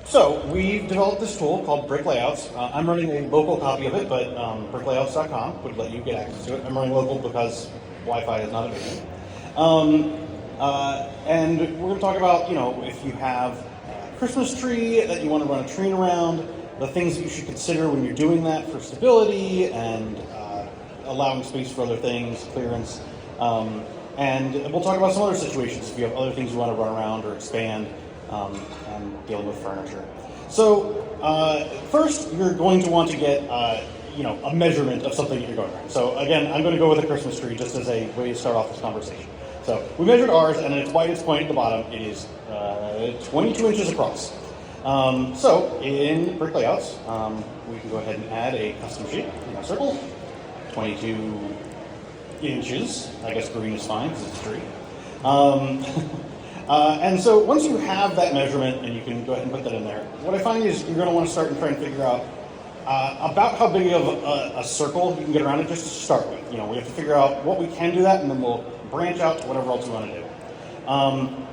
So we've developed this tool called BrickLayouts. I'm running a local copy of it, but BrickLayouts.com would let you get access to it. I'm running local because Wi-Fi is not available. And we're going to talk about, if you have a Christmas tree that you want to run a train around, the things that you should consider when you're doing that for stability and allowing space for other things, clearance. And we'll talk about some other situations if you have other things you want to run around or expand. And dealing with furniture. So first, you're going to want to get a measurement of something that you're going around. So again, I'm going to go with a Christmas tree just as a way to start off this conversation. So we measured ours, and at its widest point at the bottom, it is 22 inches across. So in BrickLayouts, we can go ahead and add a custom shape in our circle. 22 inches. I guess green is fine because it's a tree. And so once you have that measurement, and you can go ahead and put that in there, what I find is you're going to want to start and try and figure out about how big of a circle you can get around it just to start with. We have to figure out what we can do that, and then we'll branch out to whatever else we want to do.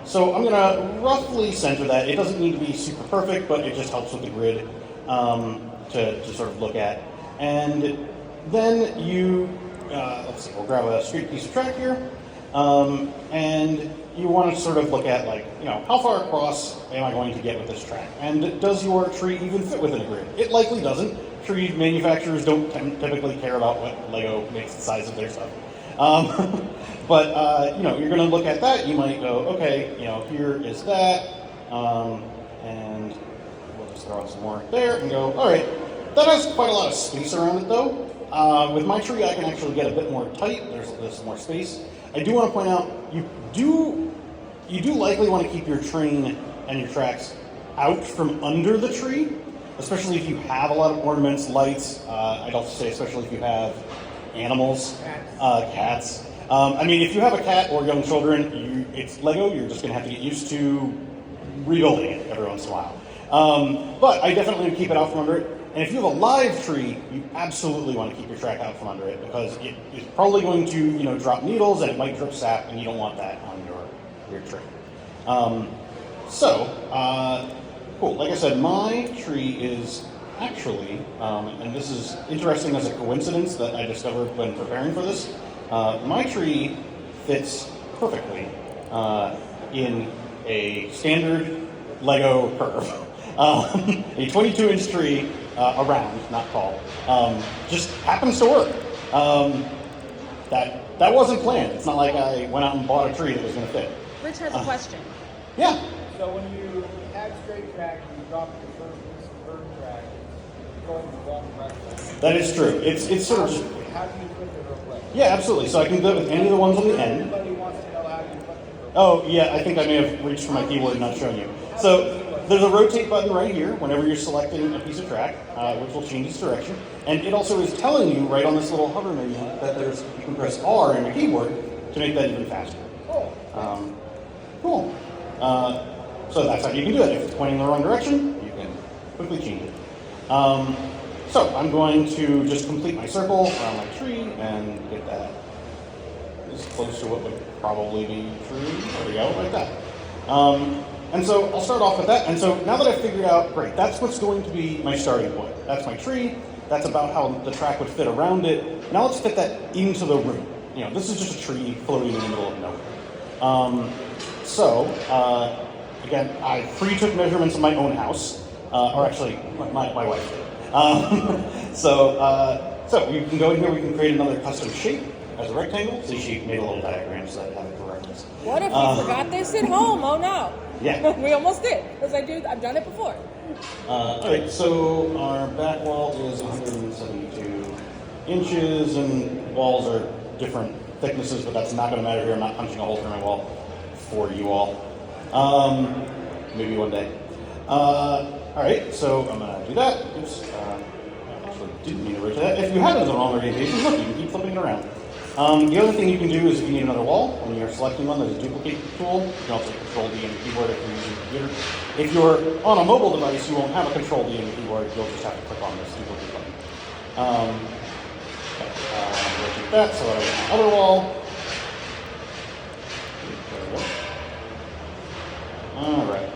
So I'm going to roughly center that. It doesn't need to be super perfect, but it just helps with the grid to sort of look at. And then you, let's see, we'll grab a straight piece of track here. And you want to sort of look at, how far across am I going to get with this track? And does your tree even fit within a grid? It likely doesn't. Tree manufacturers don't typically care about what Lego makes the size of their stuff. But you're going to look at that. You might go, okay, here is that. And we'll just throw some more there and go, all right. That has quite a lot of space around it, though. With my tree, I can actually get a bit more tight. There's more space. I do want to point out, you do likely want to keep your train and your tracks out from under the tree, especially if you have a lot of ornaments, lights. I'd also say especially if you have animals, cats. If you have a cat or young children, it's Lego. You're just going to have to get used to rebuilding it every once in a while. But I definitely would keep it out from under it. And if you have a live tree, you absolutely want to keep your track out from under it because it is probably going to, drop needles and it might drip sap, and you don't want that on your tree. Cool. Like I said, my tree is actually, and this is interesting as a coincidence that I discovered when preparing for this. My tree fits perfectly in a standard Lego curve. A 22-inch tree around, not tall, just happens to work. That wasn't planned. It's not like I went out and bought a tree that was going to fit. Rich has a question. Yeah. So when you add straight track and you drop your first piece of curved track, it's going in the wrong direction. That is true. It's sort of just... How do you flip it real quick? Yeah, absolutely. So I can do it with any of the ones on the end. Everybody wants to know how you flip it. Oh, yeah, I think I may have reached for my keyboard and not shown you. So there's a rotate button right here whenever you're selecting a piece of track, which will change its direction. And it also is telling you right on this little hover menu that you can press R on your keyboard to make that even faster. Cool. So that's how you can do it. If it's pointing in the wrong direction, you can quickly change it. So I'm going to just complete my circle around my tree and get that as close to what would probably be true. There we go, like that. And so I'll start off with that. And so now that I've figured out, great, that's what's going to be my starting point. That's my tree. That's about how the track would fit around it. Now let's fit that into the room. This is just a tree floating in the middle of nowhere. Again, I pre-took measurements of my own house, or actually, my wife did. So we can go in here, we can create another custom shape as a rectangle. So she made a little diagram so that I have it for reference. What if we forgot this at home? Oh no. Yeah. We almost did, because I've done it before. All right, so our back wall is 172 inches, and walls are different thicknesses, but that's not going to matter here. I'm not punching a hole through my wall for you all. Maybe one day. All right, so I'm going to do that. Oops. I actually didn't mean to rotate that. If you have it in the wrong orientation, look, you can keep flipping it around. The other thing you can do is if you need another wall, when you're selecting one, there's a duplicate tool. You can also control D on your keyboard if you're using a computer. If you're on a mobile device, you won't have a control D on your keyboard. You'll just have to click on this duplicate button. Rotate that so that I get my other wall. There we go. All right.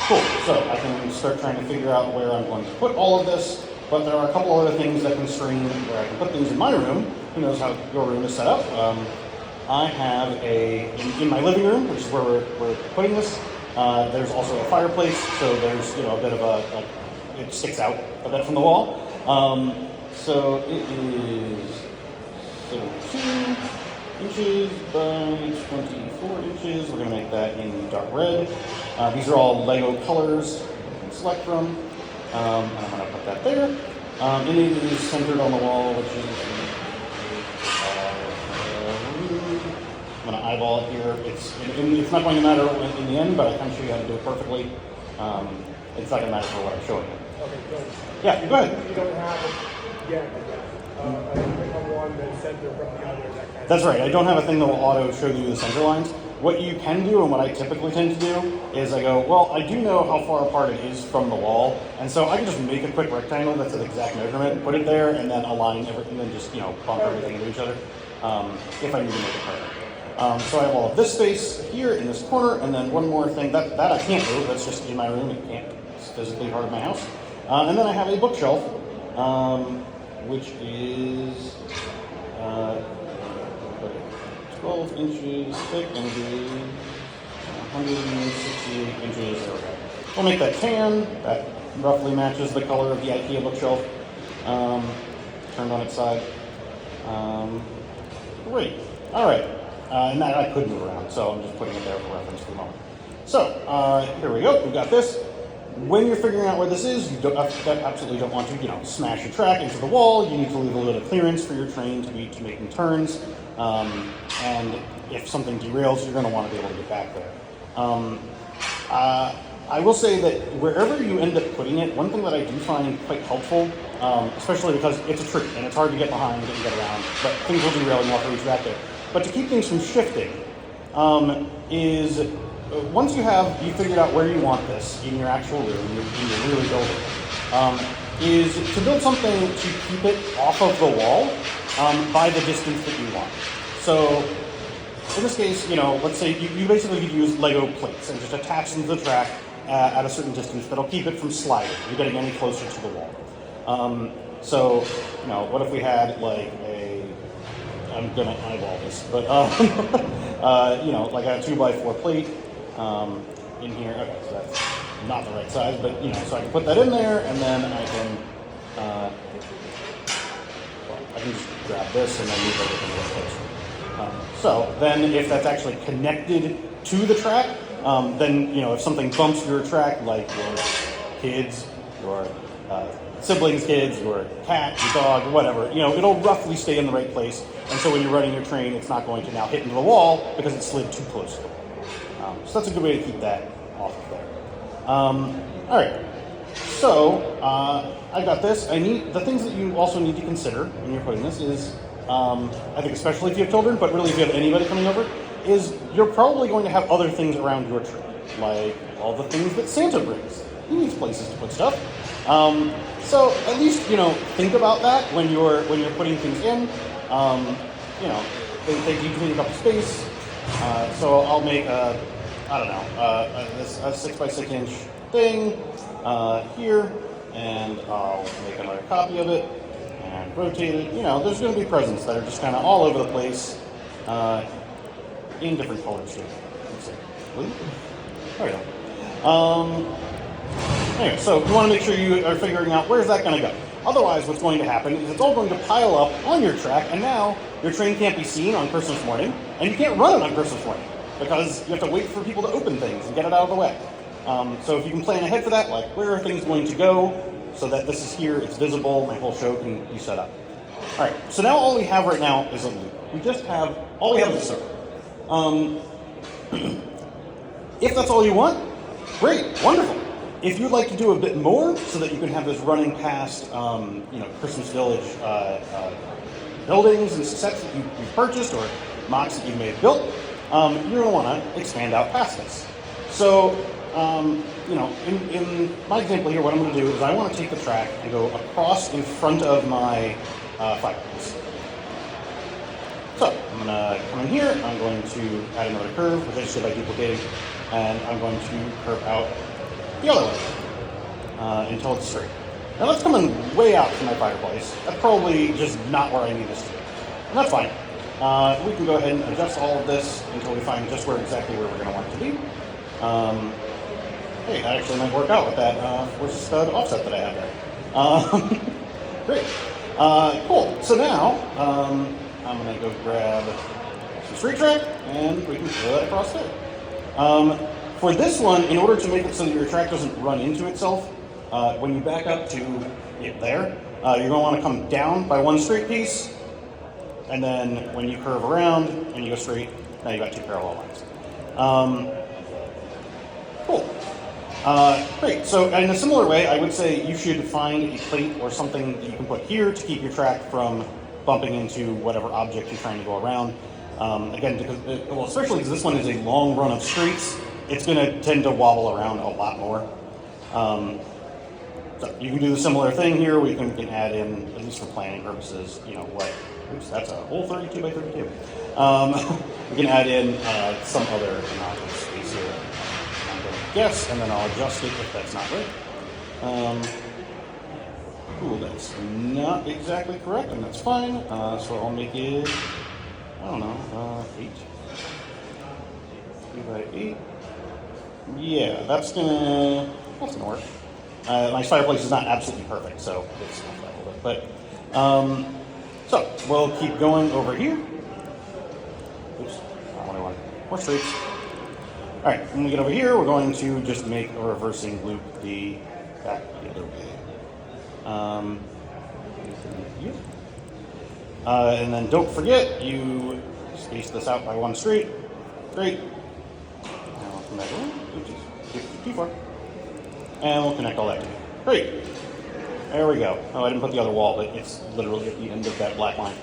Cool. So I can start trying to figure out where I'm going to put all of this, but there are a couple other things that constrain where I can put things in my room. Who knows how your room is set up? I have in my living room, which is where we're putting this. There's also a fireplace, so there's a bit of it sticks out a bit from the wall. So it is 72 inches by 24 inches. We're going to make that in dark red. These are all Lego colors you can select from. And I'm going to put that there. And it is centered on the wall, which is I'm going to eyeball it here. It's not going to matter in the end, but I can show you how to do it perfectly. It's not going to matter for what I'm showing you. Okay, good. Yeah, go ahead. You don't have it yet, I think on one that's center from the other, that kind of That's right. I don't have a thing that will auto show you the center lines. What you can do, and what I typically tend to do, is I go, well, I do know how far apart it is from the wall, and so I can just make a quick rectangle that's an exact measurement, put it there, and then align everything, and then just bump everything into each other if I need to make it perfect. So I have all of this space here in this corner, and then one more thing that I can't move. That's just in my room. It's physically part of my house. And then I have a bookshelf, which is 12 inches thick and is 168 inches. There we go. We'll make that tan. That roughly matches the color of the IKEA bookshelf. Turned on its side. Great. All right. And that I could move around, so I'm just putting it there for reference for the moment. So here we go. We've got this. When you're figuring out where this is, you absolutely don't want to, smash your track into the wall. You need to leave a little bit of clearance for your train to be making turns. And if something derails, you're going to want to be able to get back there. I will say that wherever you end up putting it, one thing that I do find quite helpful, especially because it's a tree and it's hard to get behind and get around, but things will derail and you'll have to reach back there. But to keep things from shifting, is once you figured out where you want this in your actual room, in your really building, is to build something to keep it off of the wall by the distance that you want. So in this case, let's say you basically could use Lego plates and just attach them to the track at a certain distance that'll keep it from sliding. You're getting any closer to the wall. So what if we had like I'm gonna eyeball this, but like a 2x4 plate in here. Okay, so that's not the right size, but so I can put that in there, and then I can just grab this and then move everything a little closer. So then, if that's actually connected to the track, then if something bumps your track, like your kids, your siblings' kids, your cat, your dog, whatever, it'll roughly stay in the right place. And so when you're running your train, it's not going to now hit into the wall because it slid too close to the wall. So that's a good way to keep that off of there. All right. So I got this. The things that you also need to consider when you're putting this is, I think especially if you have children, but really if you have anybody coming over, is you're probably going to have other things around your tree, like all the things that Santa brings. He needs places to put stuff. So at least think about that when you're putting things in. They do take up space. So I'll make a 6x6 inch thing here, and I'll make another copy of it and rotate it. There's going to be presents that are just kind of all over the place in different colors too. Let's see. There we go. Anyway, so you want to make sure you are figuring out where's that going to go. Otherwise, what's going to happen is it's all going to pile up on your track, and now your train can't be seen on Christmas morning, and you can't run it on Christmas morning because you have to wait for people to open things and get it out of the way. So if you can plan ahead for that, like where are things going to go, so that this is here, it's visible, my whole show can be set up. All right, so now all we have right now is a loop. All we have is a circle. If that's all you want, great, wonderful. If you'd like to do a bit more so that you can have this running past, Christmas Village buildings and sets that you've purchased or mocks that you've made built, you're going to want to expand out past this. So, in my example here, what I'm going to do is I want to take the track and go across in front of my fireplace. So, I'm going to come in here, I'm going to add another curve, which I just did by duplicating, and I'm going to curve out the other way until it's straight. Now that's coming way out from my fireplace. That's probably just not where I need this to be. And that's fine. We can go ahead and adjust all of this until we find just exactly where we're going to want it to be. Hey, that actually might work out with that force stud offset that I have there. Great. Cool. So now I'm going to go grab some straight track and we can throw that across there. For this one, in order to make it so that your track doesn't run into itself, when you back up to there, you're going to want to come down by one straight piece, and then when you curve around and you go straight, now you've got two parallel lines. Cool. Great. So in a similar way, I would say you should find a plate or something that you can put here to keep your track from bumping into whatever object you're trying to go around. Again, because especially because this one is a long run of streets, it's going to tend to wobble around a lot more. So you can do a similar thing here. We can add in, at least for planning purposes, oops, that's a whole 32 by 32. We can add in some other amount of space here. I'm going to guess, and then I'll adjust it if that's not right. Cool, that's not exactly correct, and that's fine. So I'll make it, I don't know, 8. 3 by 8. Yeah, that's gonna work. My fireplace is not absolutely perfect, so it's not that a little bit. But so we'll keep going over here. Oops, not what I want. More streets. All right, when we get over here, we're going to just make a reversing loop back the other way. And then don't forget, you space this out by one street. Great. Now we'll come back in. Oops, too far. And we'll connect all that together. Great. There we go. Oh, I didn't put the other wall, but it's literally at the end of that black line.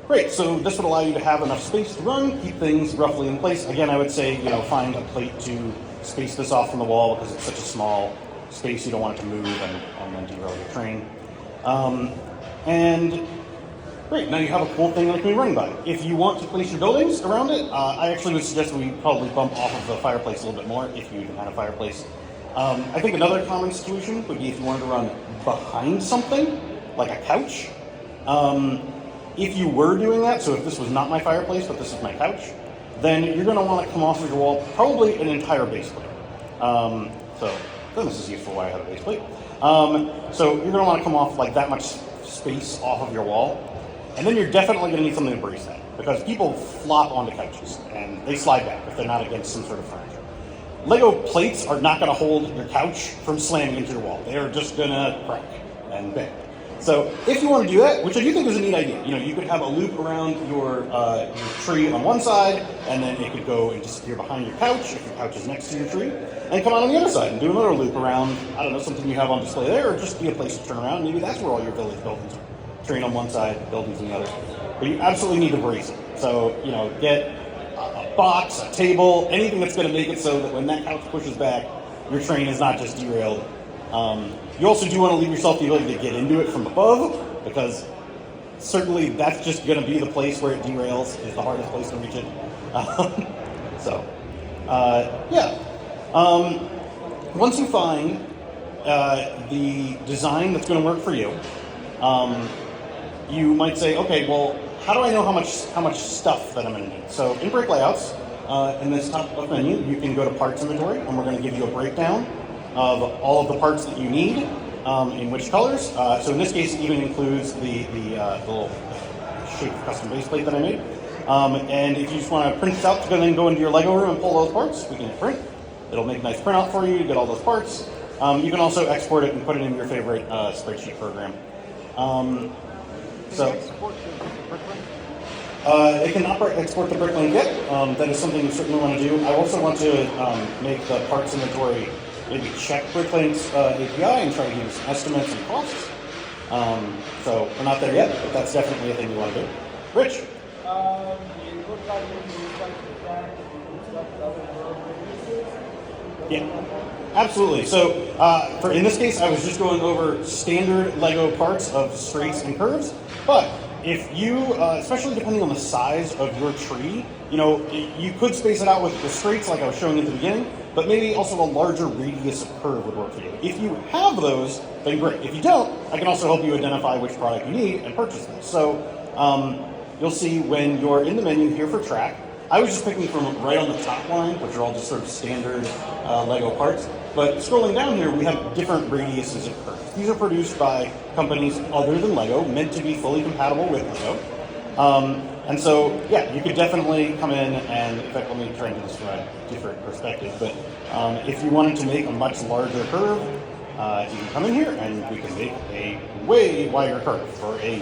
Great. So this would allow you to have enough space to run, keep things roughly in place. Again, I would say, find a plate to space this off from the wall because it's such a small space. You don't want it to move and then derail your train. And great. Now you have a cool thing that can be running by. If you want to place your buildings around it, I actually would suggest we probably bump off of the fireplace a little bit more if you even had a fireplace. I think another common solution would be if you wanted to run behind something, like a couch. If you were doing that, so if this was not my fireplace, but this is my couch, then you're going to want to come off of your wall probably an entire base plate. So then this is useful why I have a base plate. So you're going to want to come off like that much space off of your wall. And then you're definitely going to need something to brace that, because people flop onto couches and they slide back if they're not against some sort of furniture. Lego plates are not going to hold your couch from slamming into your wall. They're just going to crack and bend. So if you want to do that, which I do think is a neat idea, you could have a loop around your tree on one side, and then it could go and disappear behind your couch if your couch is next to your tree, and come out on the other side and do another loop around, I don't know, something you have on display there, or just be a place to turn around. Maybe that's where all your village buildings are. Train on one side, buildings on the other. But you absolutely need to brace it. So, get a box, a table, anything that's going to make it so that when that couch pushes back, your train is not just derailed. You also do want to leave yourself the ability to get into it from above, because certainly that's just going to be the place where it derails, is the hardest place to reach it. Once you find the design that's going to work for you, you might say, okay, well, how do I know how much stuff that I'm going to need? So in BrickLayouts, in this top left menu, you can go to Parts Inventory, and we're going to give you a breakdown of all of the parts that you need, in which colors. So in this case, it even includes the little shape custom base plate that I made. And if you just want to print this out to then go into your Lego room and pull those parts, we can hit print. It'll make a nice printout for you to get all those parts. You can also export it and put it in your favorite spreadsheet program. It can export the BrickLane kit. That is something you certainly want to do. I also want to make the parts inventory, maybe check BrickLane's API and try to give you some estimates and costs. So we're not there yet, but that's definitely a thing you want to do. Rich? It looks like we use like the track and stuff that other uses. Yeah, absolutely. So in this case, I was just going over standard Lego parts of straights and curves. But if you, especially depending on the size of your tree, you could space it out with the straights like I was showing at the beginning. but maybe also a larger radius of curve would work for you. If you have those, then great. If you don't, I can also help you identify which product you need and purchase them. So you'll see when you're in the menu here for track, I was just picking from right on the top line, which are all just sort of standard Lego parts. But scrolling down here, we have different radiuses of curve. These are produced by companies other than Lego, meant to be fully compatible with Lego. And so, yeah, you could definitely come in and, in fact, let me try and do this from a different perspective, but if you wanted to make a much larger curve, you can come in here and we can make a way wider curve for a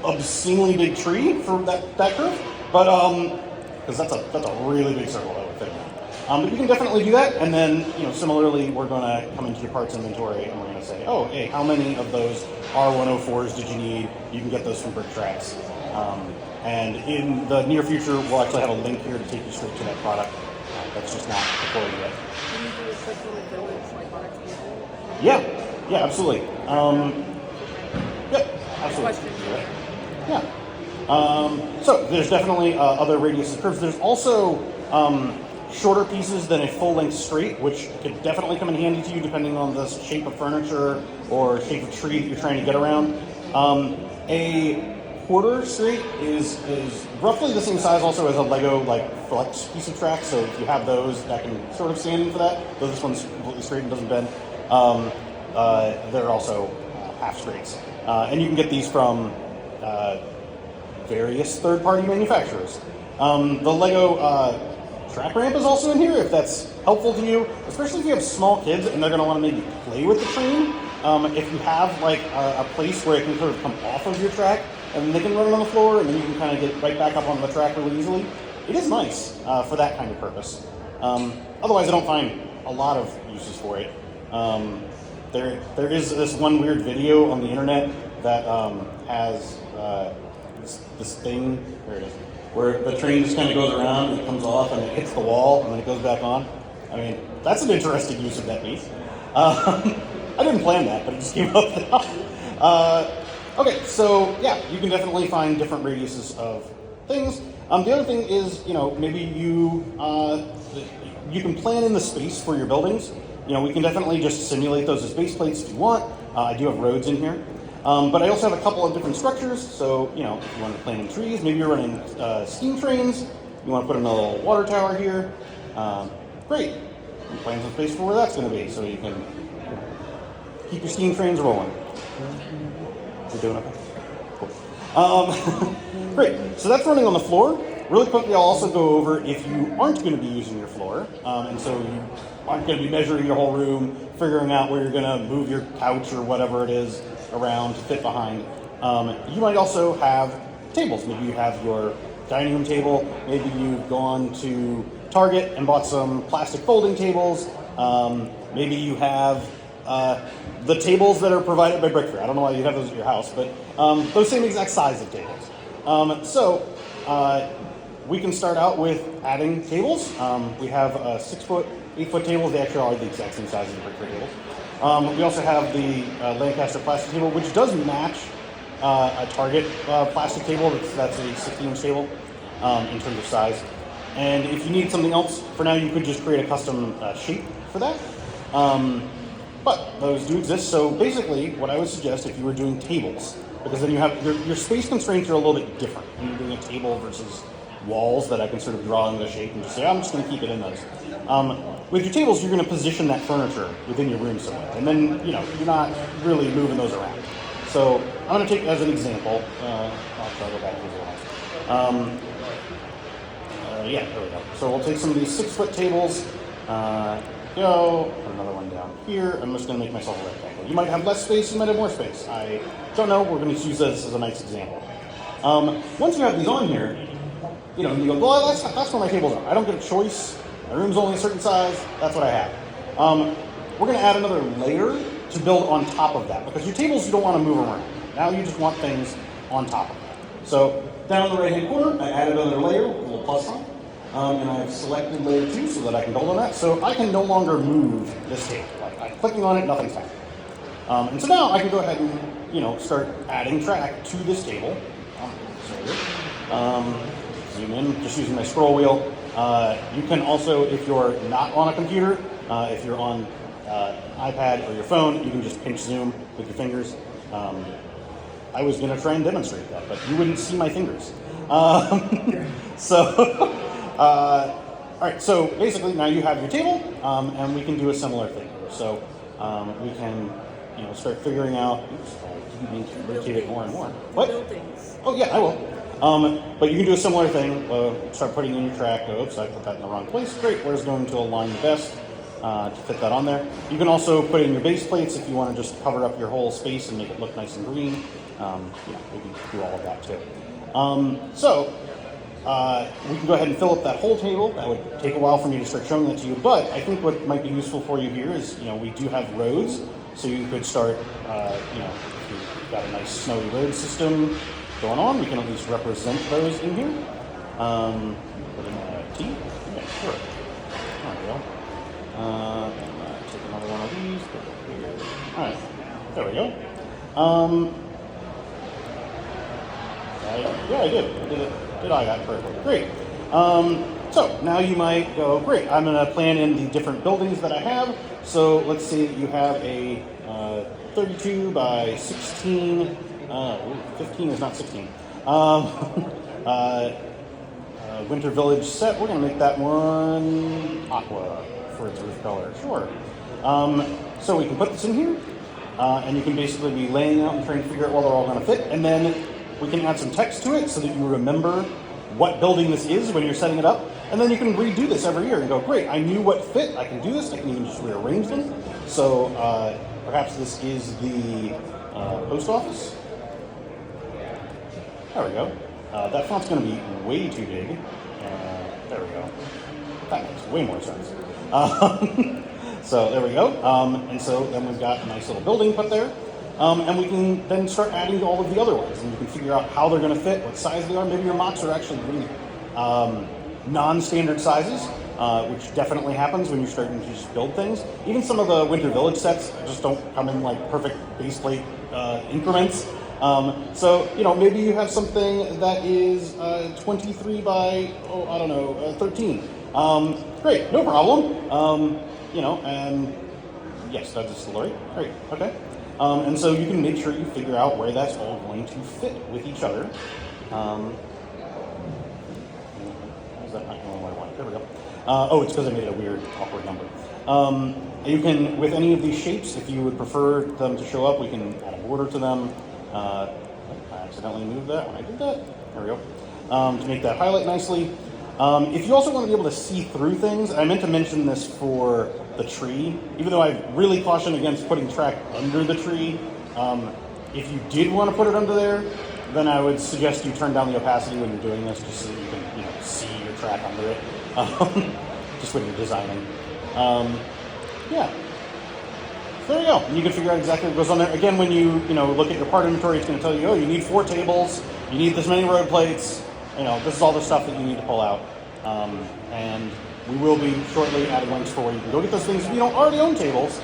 obscenely big tree for that curve, but because that's a really big circle that would fit in there. But you can definitely do that, and then similarly, we're going to come into your parts inventory and we're going to say, oh, hey, how many of those R104s did you need? You can get those from BrickTracks. And in the near future, we'll actually have a link here to take you straight to that product. That's just not before you yet. Can you do a quick little build like on a table? Yeah, absolutely. Absolutely. Question. Yeah. So there's definitely other radius curves. There's also shorter pieces than a full-length straight, which could definitely come in handy to you depending on the shape of furniture or shape of tree that you're trying to get around. A quarter straight is roughly the same size also as a Lego flex piece of track. So if you have those, that can sort of stand in for that. Though this one's completely straight and doesn't bend. They're also half straights, and you can get these from various third-party manufacturers. The Lego track ramp is also in here if that's helpful to you, especially if you have small kids and they're going to want to maybe play with the train. If you have a place where it can sort of come off of your track and they can run it on the floor and then you can kind of get right back up on the track really easily, it is nice for that kind of purpose. Otherwise, I don't find a lot of uses for it. There is this one weird video on the internet that has this thing, there it is, where the train just kind of goes around and it comes off and it hits the wall and then it goes back on. I mean, that's an interesting use of that piece. I didn't plan that, but it just came up now. Okay, so yeah, you can definitely find different radiuses of things. The other thing is, maybe you can plan in the space for your buildings. We can definitely just simulate those as base plates if you want. I do have roads in here. But I also have a couple of different structures. So, if you want to plant in trees, maybe you're running steam trains. You want to put in a little water tower here. Great. You plan some space for where that's going to be so you can keep your steam trains rolling. We're doing okay? Cool. Great. So that's running on the floor. Really quickly, I'll also go over if you aren't going to be using your floor, and so you aren't going to be measuring your whole room, figuring out where you're going to move your couch or whatever it is around to fit behind. You might also have tables. Maybe you have your dining room table. Maybe you've gone to Target and bought some plastic folding tables. Maybe you have the tables that are provided by BrickFair. I don't know why you have those at your house, but those same exact size of tables. So we can start out with adding tables. We have 6-foot, 8-foot tables. They actually are the exact same size as the BrickFair tables. We also have the Lancaster plastic table, which does match a Target plastic table. That's a 60-inch table in terms of size. And if you need something else, for now you could just create a custom shape for that. But those do exist. So basically, what I would suggest if you were doing tables, because then you have your space constraints are a little bit different when you're doing a table versus walls that I can sort of draw into shape and just say, I'm just going to keep it in those. With your tables, you're going to position that furniture within your room somewhere, and then you're not really moving those around. So I'm going to take as an example. I'll try to go back to the one. Yeah, there we go. So we'll take some of these 6-foot tables. Go. Put another one down here. I'm just going to make myself a rectangle. You might have less space. You might have more space. I don't know. We're going to use this as a nice example. Once you have these on here, you go, well, that's where my tables are. I don't get a choice. My room's only a certain size. That's what I have. We're going to add another layer to build on top of that, because your tables you don't want to move around. Now you just want things on top of that. So down in the right-hand corner, I added another layer with a little plus sign. And I've selected layer 2 so that I can build on that. So I can no longer move this table. Like I'm clicking on it, nothing's happening. And so now I can go ahead and start adding track to this table. Zoom in, just using my scroll wheel. You can also, if you're not on a computer, if you're on iPad or your phone, you can just pinch zoom with your fingers. I was going to try and demonstrate that, but you wouldn't see my fingers. All right, so basically now you have your table, and we can do a similar thing. So we can, start figuring out. Oops, you need to rotate it more and more. What? Buildings. Oh yeah, I will. But you can do a similar thing. Start putting in your track. Oops, I put that in the wrong place. Great. Where's going to align the best to fit that on there? You can also put in your base plates if you want to just cover up your whole space and make it look nice and green. We can do all of that too. We can go ahead and fill up that whole table. That would take a while for me to start showing that to you, but I think what might be useful for you here is, we do have roads, so you could start, if you've got a nice snowy road system going on, we can at least represent those in here. Put in a T? Yeah, sure. There we go. Take another one of these, put it here. All right, there we go. I did I that correctly? Great. So now you might go, great, I'm going to plan in the different buildings that I have. So let's say that you have a 32 by 16, 15 is not 16. Winter Village set, we're going to make that one aqua for its roof color, sure. So we can put this in here, and you can basically be laying out and trying to figure out where they're all going to fit, and then we can add some text to it so that you remember what building this is when you're setting it up. And then you can redo this every year and go, great, I knew what fit, I can do this, I can even just rearrange them. So perhaps this is the post office. There we go. That font's going to be way too big. There we go. That makes way more sense. So there we go. And so then we've got a nice little building put there. And we can then start adding all of the other ones, and you can figure out how they're going to fit, what size they are. Maybe your mocks are actually really non-standard sizes, which definitely happens when you're starting to just build things. Even some of the Winter Village sets just don't come in like perfect base plate increments. So maybe you have something that is 23 by 13. Great, no problem. And yes, that's a slurry. Great, okay. And so you can make sure you figure out where that's all going to fit with each other. Is that not going what I want? There we go. It's because I made it a weird, awkward number. You can, with any of these shapes, if you would prefer them to show up, we can add a border to them. I accidentally moved that when I did that. There we go. To make that highlight nicely. If you also want to be able to see through things, I meant to mention this for the tree, even though I really caution against putting track under the tree. If you did want to put it under there, then I would suggest you turn down the opacity when you're doing this, just so that you can, see your track under it, just when you're designing. Yeah. So there you go. And you can figure out exactly what goes on there. Again, when you look at your part inventory, it's going to tell you, you need 4 tables, you need this many road plates. This is all the stuff that you need to pull out. And we will be shortly adding links for where you can go get those things. If you don't already own tables,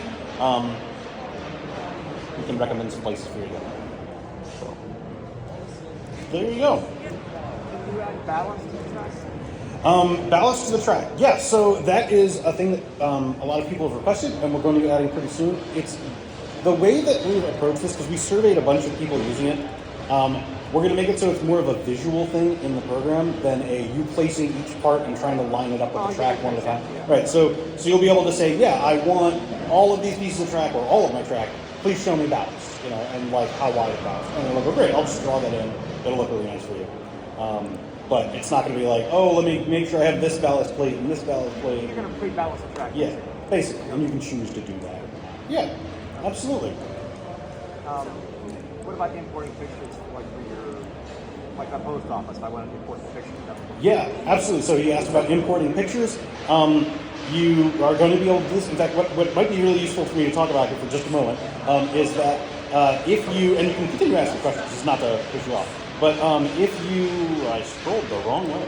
we can recommend some places for you to go. So, there you go. Can you add ballast to the track? Ballast to the track. Yeah, so that is a thing that a lot of people have requested, and we're going to be adding pretty soon. It's the way that we've approached this, because we surveyed a bunch of people using it. We're going to make it so it's more of a visual thing in the program than you placing each part and trying to line it up with the track one at a time. Yeah. Right, so you'll be able to say, I want all of these pieces of track or all of my track, please show me ballast, and like how wide it ballast. And they'll go, great, I'll just draw that in. It'll look really nice for you. But it's not going to be like, let me make sure I have this ballast plate and this ballast plate. You're going to pre-ballast the track. Yeah, basically, and you can choose to do that. Yeah, absolutely. What about importing pictures for a post office? If I wanted to import the pictures. Yeah, absolutely. So you asked about importing pictures. You are going to be able to do this. In fact, what might be really useful for me to talk about here for just a moment is that if you, and you can continue asking questions, it's not to push you off, but I scrolled the wrong way.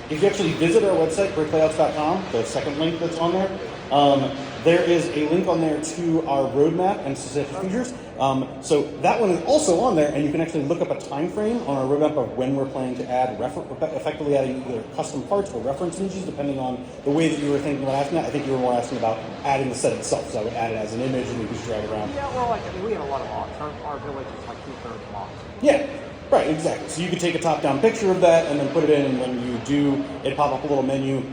If you actually visit our website, BrickLayouts.com, the second link that's on there, there is a link on there to our roadmap and specific features. So that one is also on there, and you can actually look up a time frame on our roadmap of when we're planning to add effectively adding either custom parts or reference images, depending on the way that you were thinking about asking that. I think you were more asking about adding the set itself, so I would add it as an image and you can just drag it around. Yeah, well, like, I mean, we have a lot of lots. Our village is like 2/3 lots. Yeah, right, exactly. So you could take a top-down picture of that and then put it in, and when you do, it pop up a little menu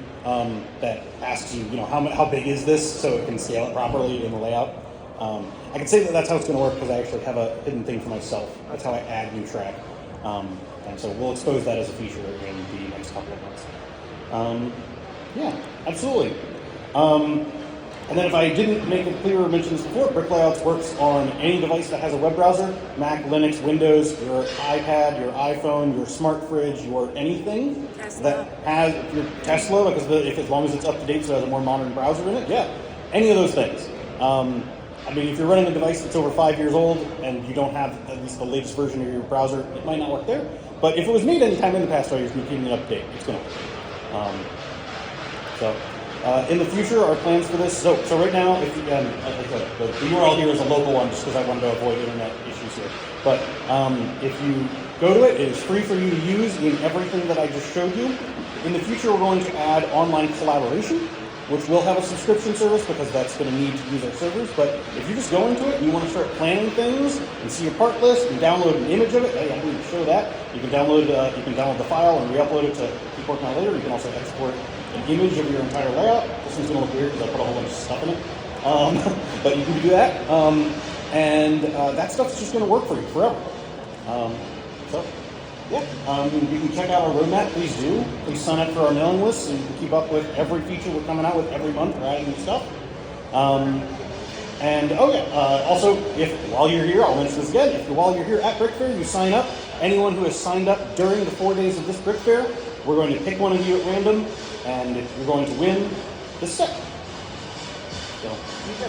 that asks you, how big is this, so it can scale it properly in the layout. I can say that that's how it's going to work because I actually have a hidden thing for myself. That's how I add new track. And so we'll expose that as a feature in the next couple of months. Yeah, absolutely. And then if I didn't make it clear or mention this before, BrickLayouts works on any device that has a web browser, Mac, Linux, Windows, your iPad, your iPhone, your smart fridge, your anything that has your Tesla, because as long as it's up to date, so it has a more modern browser in it, yeah, any of those things. I mean, if you're running a device that's over 5 years old and you don't have at least the latest version of your browser, it might not work there. But if it was made any time in the past 5 years and you're keeping it up to date, it's going to work. In the future, our plans for this, so right now, if you, the URL here is a local one just because I wanted to avoid internet issues here. But if you go to it, it is free for you to use in everything that I just showed you. In the future, we're going to add online collaboration, which will have a subscription service because that's going to need to use our servers. But if you just go into it and you want to start planning things and see your part list and download an image of it, hey, I didn't show that. You can download the file and re-upload it to keep working on it later. You can also export an image of your entire layout. This one's going to look weird because I put a whole bunch of stuff in it. But you can do that. And that stuff's just going to work for you forever. You can check out our roadmap. Please do. Please sign up for our mailing list so you can keep up with every feature we're coming out with every month. We're adding new stuff. Also, if while you're here, I'll mention this again, while you're here at BrickFair, you sign up. Anyone who has signed up during the 4 days of this BrickFair, we're going to pick one of you at random, and you're going to win this set. So,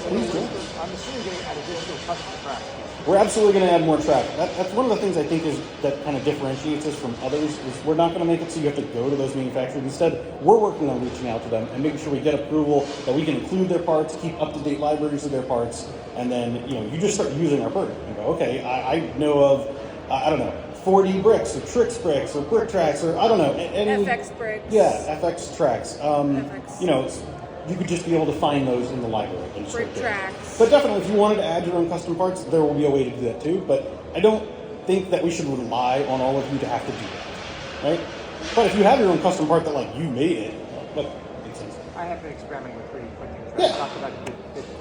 please do. I'm assuming you're getting additional custom tracks. We're absolutely going to add more track. That's one of the things I think that kind of differentiates us from others is we're not going to make it so you have to go to those manufacturers. Instead, we're working on reaching out to them and making sure we get approval that we can include their parts, keep up-to-date libraries of their parts, and then you just start using our product and go, okay, I know of 4D bricks or Trix bricks or Brick Tracks or I don't know. FX bricks. Yeah, FX tracks. You could just be able to find those in the library. And Brick Tracks. But definitely, if you wanted to add your own custom parts, there will be a way to do that too. But I don't think that we should rely on all of you to have to do that, right? But if you have your own custom part that you made it, that makes sense. I have been experimenting with 3D printing. Yeah.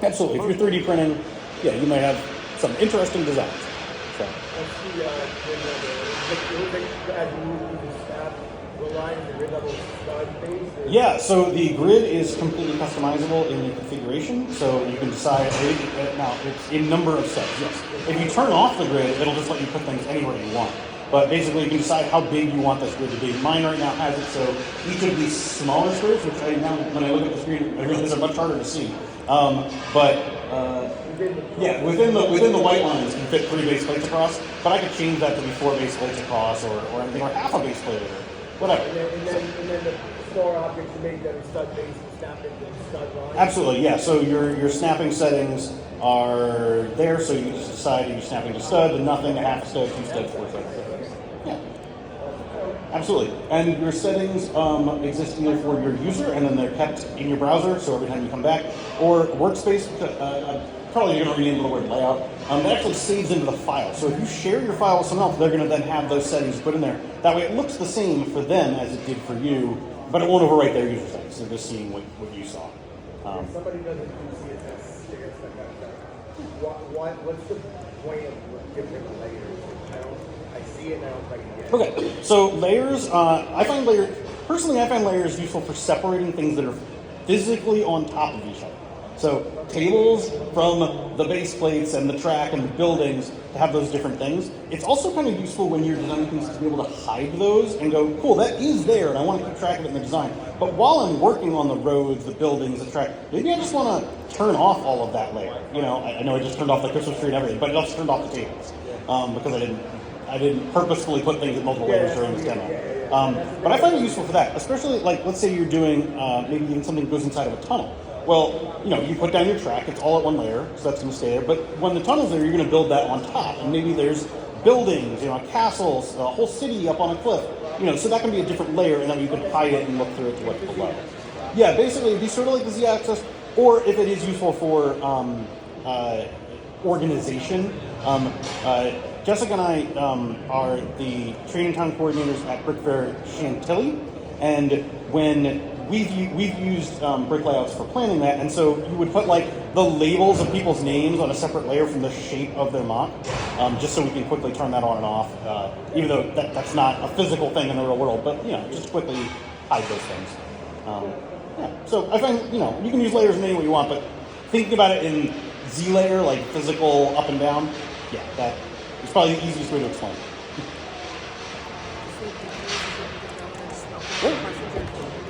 Absolutely. If you're 3D printing, you might have some interesting designs. So. Yeah, so the grid is completely customizable in the configuration, so you can decide, now it's in number of sets, yes. If you turn off the grid, it'll just let you put things anywhere you want. But basically you can decide how big you want this grid to be. Mine right now has it so each of these smaller squares, which when I look at the screen, I realize are much harder to see. Within the white lines you can fit 3 base plates across, but I could change that to be 4 base plates across or anything, or half a base plate or whatever. And then the store objects you made that are stud base and snapping and stud lines. Absolutely, yeah. So your snapping settings are there, so you just decide you're snapping to stud, to nothing, a half a stud, 2 studs, 4 studs. Yeah. Absolutely. And your settings exist either for your user, and then they're kept in your browser, so every time you come back, or workspace. Probably you're going to rename the word layout. That actually saves into the file. So if you share your file with someone else, they're going to then have those settings put in there. That way it looks the same for them as it did for you, but it won't overwrite their user settings. They're just seeing what you saw. If somebody doesn't do CSS, what's the point of different layers? I see it and I don't quite get it. Okay, so layers, I find layers useful for separating things that are physically on top of each other. So tables from the base plates and the track and the buildings to have those different things. It's also kind of useful when you're designing things to be able to hide those and go, cool, that is there and I want to keep track of it in the design. But while I'm working on the roads, the buildings, the track, maybe I just want to turn off all of that layer. I know I just turned off the Christmas tree and everything, but it also turned off the tables because I didn't purposefully put things at multiple layers during this demo. But I find it useful for that, especially let's say you're doing maybe even something that goes inside of a tunnel. Well, you put down your track, it's all at one layer, so that's going to stay there. But when the tunnel's there, you're going to build that on top. And maybe there's buildings, castles, a whole city up on a cliff. So that can be a different layer, and then you can hide it and look through it to what's below. Yeah, basically it'd be sort of like the Z-axis, or if it is useful for organization. Jessica and I are the training time coordinators at BrickFair Chantilly, and when we've used BrickLayouts for planning that, and so you would put like the labels of people's names on a separate layer from the shape of their mock, just so we can quickly turn that on and off, even though that's not a physical thing in the real world, but just quickly hide those things. So I find you can use layers in any way you want, but thinking about it in Z layer, like physical up and down, that is probably the easiest way to explain. Great.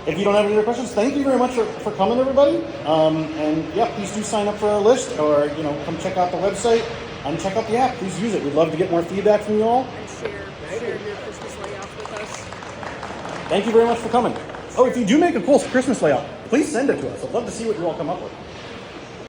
If you don't have any other questions, thank you very much for coming, everybody. And please do sign up for our list, or come check out the website and check out the app. Please use it. We'd love to get more feedback from you all. And share your Christmas layouts with us. Thank you very much for coming. Oh, if you do make a cool Christmas layout, please send it to us. I'd love to see what you all come up with.